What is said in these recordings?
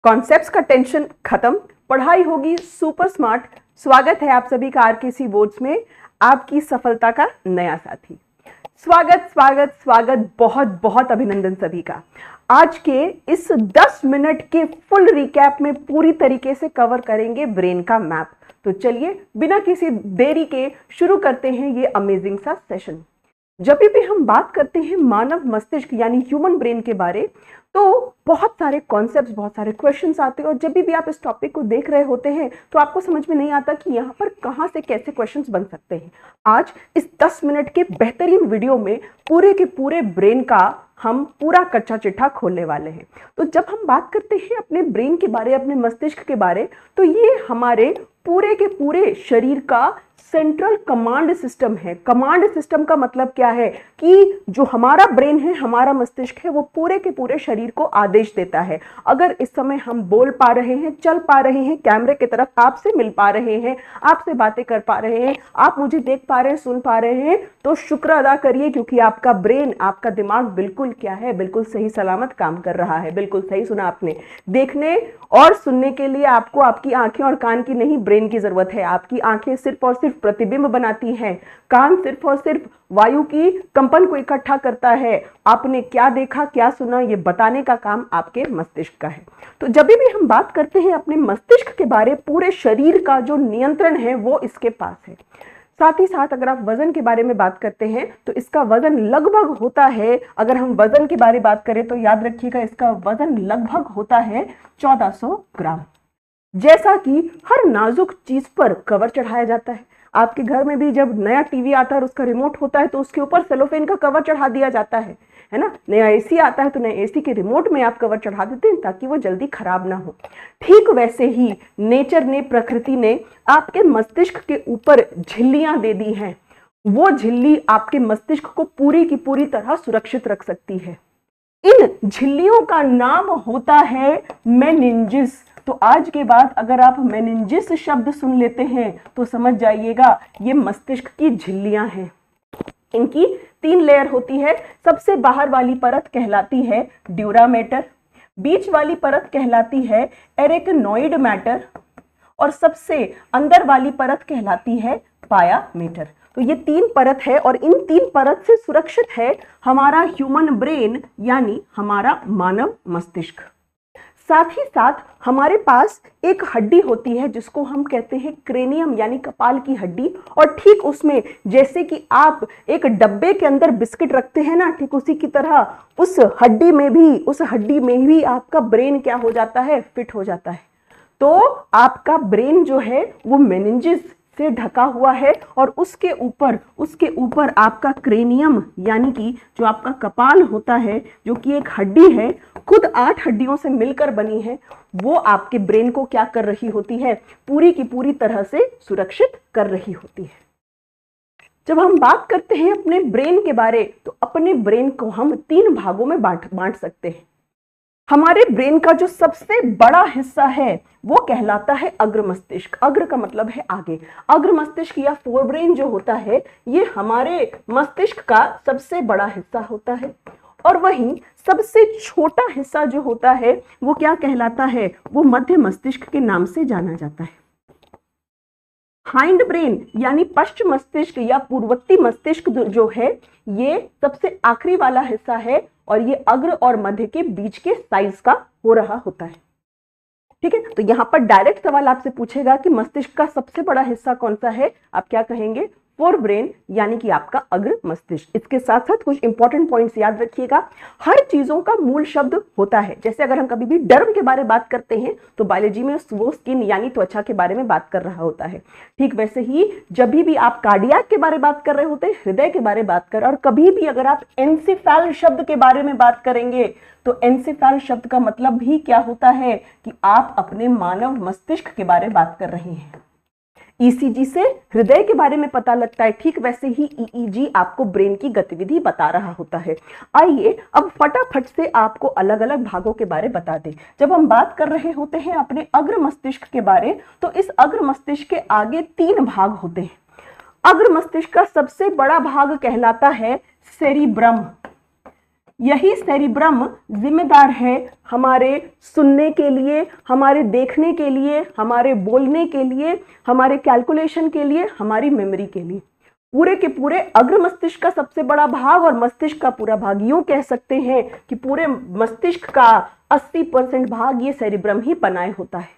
Concepts का tension खत्म, पढ़ाई होगी सुपर स्मार्ट। स्वागत है आप सभी का आरकेसी बोर्ड्स में, आपकी सफलता का नया साथी। स्वागत स्वागत स्वागत, बहुत बहुत अभिनंदन सभी का। आज के इस 10 मिनट के फुल रिकैप में पूरी तरीके से कवर करेंगे ब्रेन का मैप। तो चलिए बिना किसी देरी के शुरू करते हैं ये अमेजिंग सा सेशन। जब भी हम बात करते हैं मानव मस्तिष्क यानी ह्यूमन ब्रेन के बारे, तो बहुत सारे कॉन्सेप्ट्स, बहुत सारे क्वेश्चंस आते हैं और जब भी आप इस टॉपिक को देख रहे होते हैं तो आपको समझ में नहीं आता कि यहाँ पर कहाँ से कैसे क्वेश्चंस बन सकते हैं। आज इस 10 मिनट के बेहतरीन वीडियो में पूरे के पूरे ब्रेन का हम पूरा कच्चा चिट्ठा खोलने वाले हैं। तो जब हम बात करते हैं अपने ब्रेन के बारे, अपने मस्तिष्क के बारे, तो ये हमारे पूरे के पूरे शरीर का सेंट्रल कमांड सिस्टम है। कमांड सिस्टम का मतलब क्या है कि जो हमारा ब्रेन है, हमारा मस्तिष्क है, वो पूरे के पूरे शरीर को आदेश देता है। अगर इस समय हम बोल पा रहे हैं, चल पा रहे हैं, कैमरे की तरफ आपसे मिल पा रहे हैं, आपसे बातें कर पा रहे हैं, आप मुझे देख पा रहे हैं, सुन पा रहे हैं, तो शुक्र अदा करिए, क्योंकि आपका ब्रेन, आपका दिमाग बिल्कुल क्या है, बिल्कुल सही सलामत काम कर रहा है। बिल्कुल सही सुना आपने। देखने और सुनने के लिए आपको आपकी आंखें और कान की नहीं, ब्रेन की जरूरत है। आपकी आंखें सिर्फ और सिर्फ प्रतिबिंब बनाती हैं, कान सिर्फ और सिर्फ वायु की कंपन को इकट्ठा करता है। आपने क्या देखा, क्या सुना, ये बताने का काम आपके मस्तिष्क का है। तो जब भी हम बात करते हैं अपने मस्तिष्क के बारे, पूरे शरीर का जो नियंत्रण है वो इसके पास है। साथ ही साथ अगर आप वजन के बारे में बात करते हैं तो इसका वजन लगभग होता है, अगर हम वजन के बारे में बात करें तो याद रखिएगा इसका वजन लगभग होता है 1400 ग्राम। जैसा कि हर नाजुक चीज पर कवर चढ़ाया जाता है, आपके घर में भी जब नया टीवी आता है और उसका रिमोट होता है तो उसके ऊपर सेलोफेन का कवर चढ़ा दिया जाता है ना। नया एसी आता है तो नए एसी के रिमोट में आप कवर चढ़ा देते हैं ताकि वो जल्दी खराब ना हो। ठीक वैसे ही नेचर ने, प्रकृति ने आपके मस्तिष्क के ऊपर झिल्लियां दे दी हैं। वो झिल्ली आपके मस्तिष्क को पूरी की पूरी तरह सुरक्षित रख सकती है। इन झिल्लियों का नाम होता है मेनिंजिस। तो आज के बाद अगर आप मेनिंजिस शब्द सुन लेते हैं तो समझ जाइएगा ये मस्तिष्क की झिल्लियां हैं। इनकी 3 लेयर होती है। सबसे बाहर वाली परत कहलाती है ड्यूरामेटर, बीच वाली परत कहलाती है एरेक्नोइड मैटर और सबसे अंदर वाली परत कहलाती है पायामेटर। तो ये 3 परत है और इन 3 परत से सुरक्षित है हमारा ह्यूमन ब्रेन यानी हमारा मानव मस्तिष्क। साथ ही साथ हमारे पास एक हड्डी होती है जिसको हम कहते हैं क्रेनियम यानी कपाल की हड्डी, और ठीक उसमें जैसे कि आप एक डब्बे के अंदर बिस्किट रखते हैं ना, ठीक उसी की तरह उस हड्डी में भी आपका ब्रेन क्या हो जाता है, फिट हो जाता है। तो आपका ब्रेन जो है वो मेनिंजिस से ढका हुआ है और उसके ऊपर आपका क्रेनियम यानी कि जो आपका कपाल होता है, जो कि एक हड्डी है, खुद 8 हड्डियों से मिलकर बनी है, वो आपके ब्रेन को क्या कर रही होती है, पूरी की पूरी तरह से सुरक्षित कर रही होती है। जब हम बात करते हैं अपने ब्रेन के बारे, तो अपने ब्रेन को हम 3 भागों में बांट सकते हैं। हमारे ब्रेन का जो सबसे बड़ा हिस्सा है वो कहलाता है अग्र मस्तिष्क। अग्र का मतलब है आगे। अग्र मस्तिष्क या फोरब्रेन जो होता है ये हमारे मस्तिष्क का सबसे बड़ा हिस्सा होता है, और वहीं सबसे छोटा हिस्सा जो होता है वो क्या कहलाता है, वो मध्य मस्तिष्क के नाम से जाना जाता है। हाइंड ब्रेन यानी पश्च मस्तिष्क या पूर्ववर्ती मस्तिष्क जो है ये सबसे आखिरी वाला हिस्सा है और ये अग्र और मध्य के बीच के साइज का हो रहा होता है। ठीक है, तो यहां पर डायरेक्ट सवाल आपसे पूछेगा कि मस्तिष्क का सबसे बड़ा हिस्सा कौन सा है, आप क्या कहेंगे, फोर ब्रेन यानी कि आपका अग्र मस्तिष्क। इसके साथ साथ कुछ इंपॉर्टेंट पॉइंट्स याद रखिएगा। हर चीजों का मूल शब्द होता है। जैसे अगर हम कभी भी डर्म के बारे में बात करते हैं तो बायोलॉजी में वो स्किन यानी त्वचा के बारे में बात कर रहा होता है। ठीक वैसे ही जब भी आप कार्डियक के बारे में बात कर रहे होते हैं, हृदय के बारे में बात कर, और कभी भी अगर आप एनसेफेल शब्द के बारे में बात करेंगे तो एनसेफेल शब्द का मतलब भी क्या होता है कि आप अपने मानव मस्तिष्क के बारे में बात कर रहे हैं। ईसीजी से हृदय के बारे में पता लगता है, ठीक वैसे ही ईईजी आपको ब्रेन की गतिविधि बता रहा होता है। आइए अब फटाफट से आपको अलग अलग भागों के बारे बता दें। जब हम बात कर रहे होते हैं अपने अग्र मस्तिष्क के बारे, तो इस अग्र मस्तिष्क के आगे 3 भाग होते हैं। अग्र मस्तिष्क का सबसे बड़ा भाग कहलाता है सेरिब्रम। यही सेरिब्रम जिम्मेदार है हमारे सुनने के लिए, हमारे देखने के लिए, हमारे बोलने के लिए, हमारे कैलकुलेशन के लिए, हमारी मेमोरी के लिए। पूरे के पूरे अग्र मस्तिष्क का सबसे बड़ा भाग और मस्तिष्क का पूरा भाग, यूं कह सकते हैं कि पूरे मस्तिष्क का 80% भाग ये सेरिब्रम ही बनाए होता है।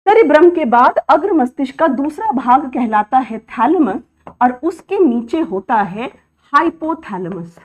सेरिब्रम के बाद अग्र मस्तिष्क का दूसरा भाग कहलाता है थैलेमस और उसके नीचे होता है हाइपोथैलेमस।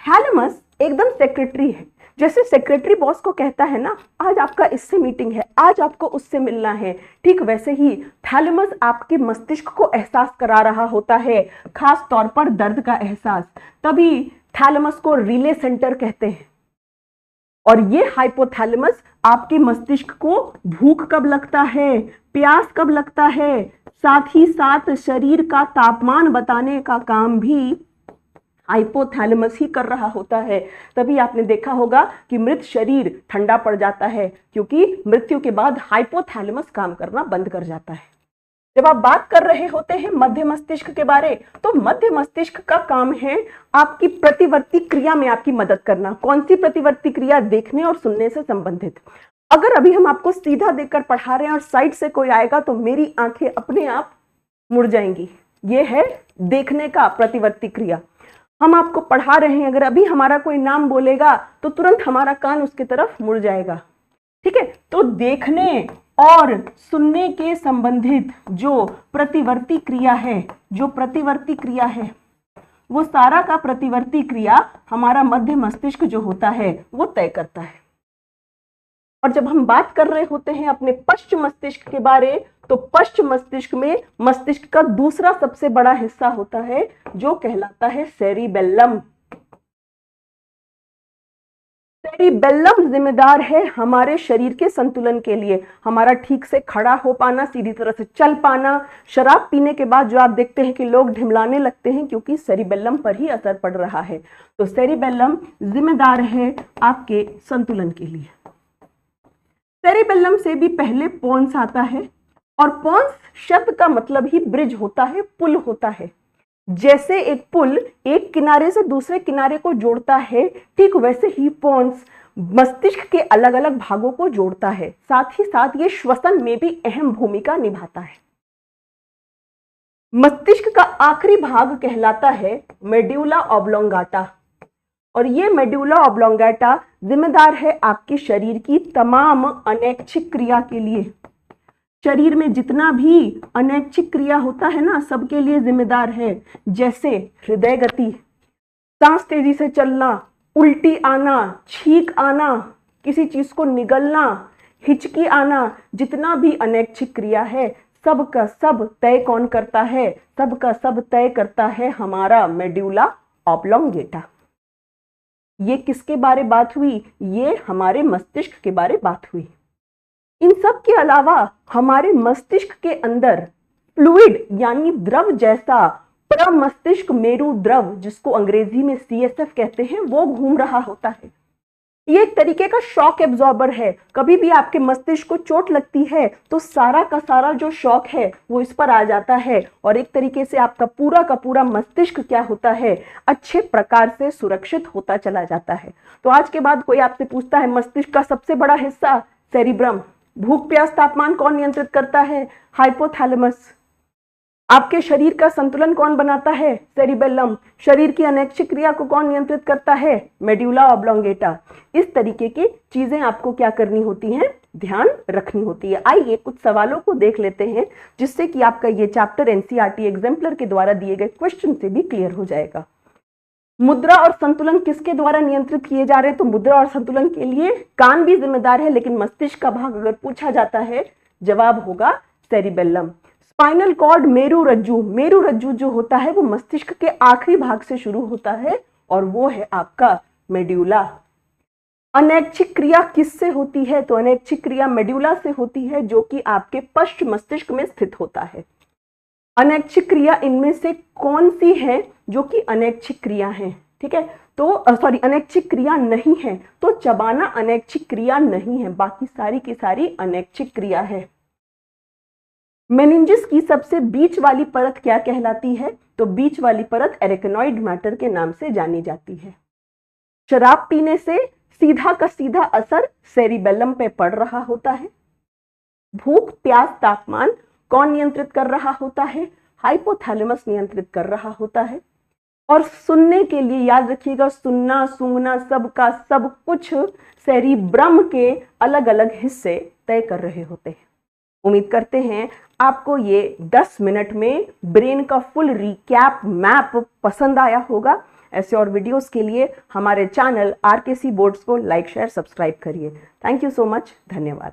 थैलेमस एकदम सेक्रेटरी है, जैसे सेक्रेटरी बॉस को कहता है ना आज आपका इससे मीटिंग है, आज आपको उससे मिलना है, ठीक वैसे ही थैलेमस आपके मस्तिष्क को एहसास करा रहा होता है, खास तौर पर दर्द का एहसास। तभी थैलेमस को रिले सेंटर कहते हैं। और ये हाइपोथैलेमस आपके मस्तिष्क को भूख कब लगता है, प्यास कब लगता है, साथ ही साथ शरीर का तापमान बताने का काम भी हाइपोथैलेमस ही कर रहा होता है। तभी आपने देखा होगा कि मृत शरीर ठंडा पड़ जाता है, क्योंकि मृत्यु के बाद हाइपोथैलेमस काम करना बंद कर जाता है। जब आप बात कर रहे होते हैं मध्य मस्तिष्क के बारे, तो मध्य मस्तिष्क का काम है आपकी प्रतिवर्ती क्रिया में आपकी मदद करना। कौन सी प्रतिवर्ती क्रिया? देखने और सुनने से संबंधित। अगर अभी हम आपको सीधा देखकर पढ़ा रहे हैं और साइड से कोई आएगा तो मेरी आंखें अपने आप मुड़ जाएंगी। ये है देखने का प्रतिवर्ती क्रिया। हम आपको पढ़ा रहे हैं, अगर अभी हमारा कोई नाम बोलेगा तो तुरंत हमारा कान उसकी तरफ मुड़ जाएगा। ठीक है, तो देखने और सुनने के संबंधित जो प्रतिवर्ती क्रिया है, वो सारा का प्रतिवर्ती क्रिया हमारा मध्य मस्तिष्क जो होता है वो तय करता है। और जब हम बात कर रहे होते हैं अपने पश्च मस्तिष्क के बारे, तो पश्च मस्तिष्क में मस्तिष्क का दूसरा सबसे बड़ा हिस्सा होता है जो कहलाता है सेरिबेलम। सेरिबेलम जिम्मेदार है हमारे शरीर के संतुलन के लिए, हमारा ठीक से खड़ा हो पाना, सीधी तरह से चल पाना। शराब पीने के बाद जो आप देखते हैं कि लोग ढिमलाने लगते हैं, क्योंकि सेरिबेलम पर ही असर पड़ रहा है। तो सेरिबेलम जिम्मेदार है आपके संतुलन के लिए। सेरिबेलम से भी पहले पोन्स आता है, और पोन्स शब्द का मतलब ही ब्रिज होता है, पुल होता है। जैसे एक पुल एक किनारे से दूसरे किनारे को जोड़ता है, ठीक वैसे ही पोन्स मस्तिष्क के अलग अलग भागों को जोड़ता है। साथ ही साथ ये श्वसन में भी अहम भूमिका निभाता है। मस्तिष्क का आखिरी भाग कहलाता है मेड्यूला ऑब्लोंगाटा, और ये मेड्यूला ऑब्लोंगाटा जिम्मेदार है आपके शरीर की तमाम अनैच्छिक क्रिया के लिए। शरीर में जितना भी अनैच्छिक क्रिया होता है ना, सबके लिए जिम्मेदार है। जैसे हृदय गति, सांस तेजी से चलना, उल्टी आना, छींक आना, किसी चीज को निगलना, हिचकी आना, जितना भी अनैच्छिक क्रिया है सब का सब तय कौन करता है? सब का सब तय करता है हमारा मेड्यूला ऑब्लोंगेटा। ये किसके बारे बात हुई? ये हमारे मस्तिष्क के बारे बात हुई। इन सब के अलावा हमारे मस्तिष्क के अंदर फ्लूइड यानी द्रव जैसा प्रमस्तिष्क मेरु द्रव, जिसको अंग्रेजी में CSF कहते हैं, वो घूम रहा होता है। ये एक तरीके का शॉक एब्जॉर्बर है। कभी भी आपके मस्तिष्क को चोट लगती है तो सारा का सारा जो शॉक है वो इस पर आ जाता है, और एक तरीके से आपका पूरा का पूरा मस्तिष्क क्या होता है, अच्छे प्रकार से सुरक्षित होता चला जाता है। तो आज के बाद कोई आपसे पूछता है मस्तिष्क का सबसे बड़ा हिस्सा सेरिब्रम, भूख प्यास तापमान कौन नियंत्रित करता है? हाइपोथैलेमस। आपके शरीर का संतुलन कौन बनाता है? सेरिबेलम। शरीर की अनैच्छिक क्रिया को कौन नियंत्रित करता है? Medulla oblongata. इस तरीके की चीजें आपको क्या करनी होती हैं? ध्यान रखनी होती है। आइए कुछ सवालों को देख लेते हैं, जिससे कि आपका ये चैप्टर NCERT एग्जाम्पलर के द्वारा दिए गए क्वेश्चन से भी क्लियर हो जाएगा। मुद्रा और संतुलन किसके द्वारा नियंत्रित किए जा रहे हैं? तो मुद्रा और संतुलन के लिए कान भी जिम्मेदार है, लेकिन मस्तिष्क का भाग अगर पूछा जाता है, जवाब होगा सेरिबेलम। स्पाइनल कॉर्ड, मेरु रज्जु जो होता है वो मस्तिष्क के आखिरी भाग से शुरू होता है, और वो है आपका मेड्यूला। अनैच्छिक क्रिया किससे होती है? तो अनैच्छिक क्रिया मेड्यूला से होती है, जो कि आपके पश्च मस्तिष्क में स्थित होता है। अनैच्छिक क्रिया इनमें से कौन सी है जो कि अनैच्छिक क्रिया है? ठीक है, तो अनैच्छिक क्रिया नहीं है, तो चबाना अनैच्छिक क्रिया नहीं है, बाकी सारी की सारी अनैच्छिक क्रिया है। मेनिंजिस की सबसे बीच वाली परत क्या कहलाती है? तो बीच वाली परत एरेकनॉइड मैटर के नाम से जानी जाती है। शराब पीने से सीधा का सीधा असर सेरिबेलम पे पड़ रहा होता है। भूख प्यास तापमान कौन नियंत्रित कर रहा होता है? हाइपोथैलेमस नियंत्रित कर रहा होता है। और सुनने के लिए याद रखिएगा, सुनना सूंघना सबका सब कुछ सेरिब्रम के अलग अलग हिस्से तय कर रहे होते हैं। उम्मीद करते हैं आपको ये 10 मिनट में ब्रेन का फुल रिकैप मैप पसंद आया होगा। ऐसे और वीडियोस के लिए हमारे चैनल आरकेसी बोर्ड्स को लाइक शेयर सब्सक्राइब करिए। Thank you so much. धन्यवाद।